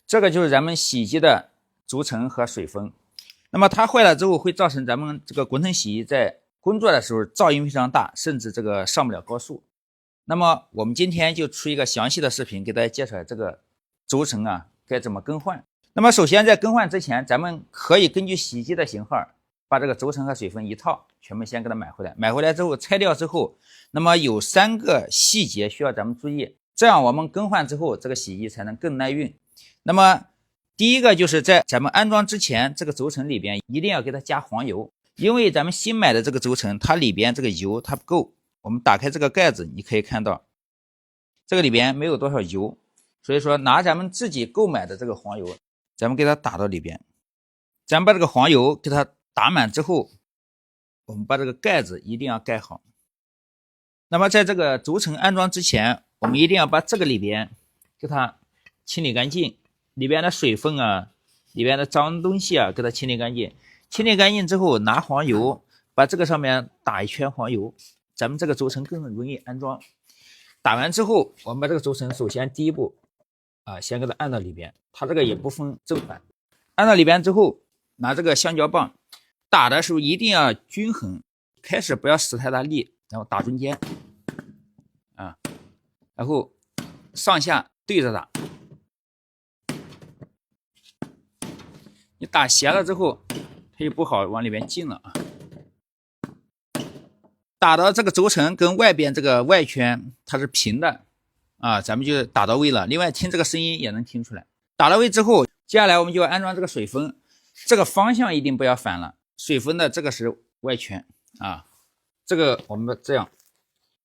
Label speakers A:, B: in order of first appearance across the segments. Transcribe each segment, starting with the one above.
A: 这个就是咱们洗衣机的轴承和水封。那么它坏了之后，会造成咱们这个滚筒洗衣在工作的时候噪音非常大，甚至这个上不了高速。那么我们今天就出一个详细的视频，给大家介绍这个轴承啊该怎么更换。那么首先在更换之前，咱们可以根据洗衣机的型号，把这个轴承和水封一套全部先给它买回来。买回来之后拆掉之后，那么有3个细节需要咱们注意，这样我们更换之后，这个洗衣机才能更耐运。那么第一个就是在咱们安装之前，这个轴承里边一定要给它加黄油，因为咱们新买的这个轴承，它里边这个油它不够。我们打开这个盖子，你可以看到这个里边没有多少油，所以说拿咱们自己购买的这个黄油，咱们给它打到里边。咱们把这个黄油给它打满之后，我们把这个盖子一定要盖好。那么在这个轴承安装之前，我们一定要把这个里边给它清理干净，里边的水分啊，里边的脏东西啊，给它清理干净。清理干净之后，拿黄油把这个上面打一圈黄油，咱们这个轴承更容易安装。打完之后，我们把这个轴承首先第一步先给它按到里边，它这个也不分正反。按到里边之后，拿这个橡胶棒打的时候一定要均衡，开始不要使太大力，然后打中间然后上下对着打。你打斜了之后，它就不好往里边进了啊。打到这个轴承跟外边这个外圈它是平的咱们就打到位了。另外听这个声音也能听出来。打到位之后，接下来我们就要安装这个水封，这个方向一定不要反了。水封的这个是外圈这个我们这样，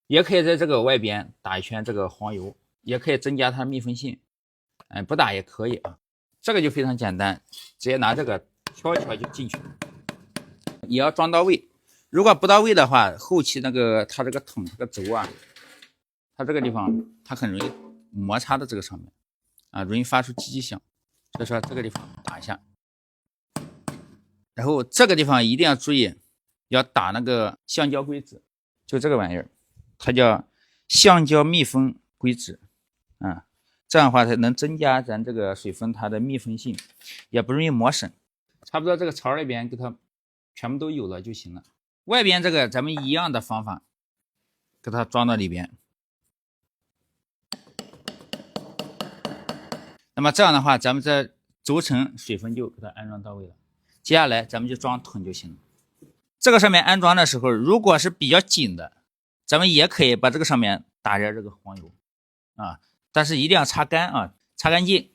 A: 也可以在这个外边打一圈这个黄油，也可以增加它密封性。不打也可以这个就非常简单，直接拿这个敲一敲就进去了。也要装到位，如果不到位的话，后期那个它这个筒这个轴它这个地方它很容易摩擦到这个上面容易发出叽叽响。所以说这个地方打一下，然后这个地方一定要注意，要打那个橡胶硅脂，就这个玩意儿，它叫橡胶密封硅脂这样的话才能增加咱这个水封它的密封性，也不容易磨损。差不多这个槽里边给它全部都有了就行了。外边这个咱们一样的方法给它装到里边。那么这样的话，咱们这轴承水封就给它安装到位了。接下来咱们就装筒就行了。这个上面安装的时候，如果是比较紧的，咱们也可以把这个上面打点这个黄油但是一定要擦干擦干净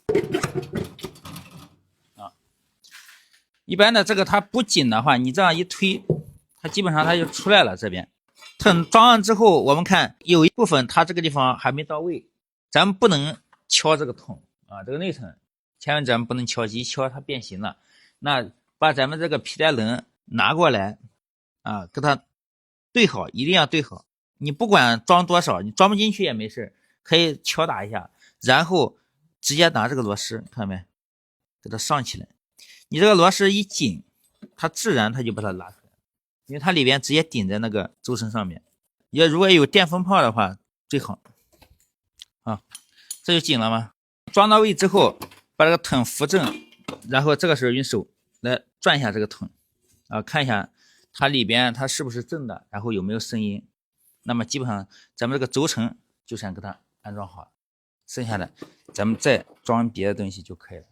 A: 一般的这个它不紧的话，你这样一推，它基本上它就出来了。这边等装上之后，我们看有一部分它这个地方还没到位，咱们不能敲这个筒这个内层千万咱们不能敲，一敲它变形了。那把咱们这个皮带轮拿过来给它对好，一定要对好。你不管装多少，你装不进去也没事，可以敲打一下，然后直接拿这个螺丝，看到没，给它上起来。你这个螺丝一紧，它自然它就把它拉出来，因为它里边直接顶在那个轴承上面。如果有电风炮的话最好这就紧了吗？装到位之后，把这个筒扶正，然后这个时候用手来转一下这个筒看一下它里边它是不是正的，然后有没有声音。那么基本上咱们这个轴承就算给它安装好了，剩下的咱们再装别的东西就可以了。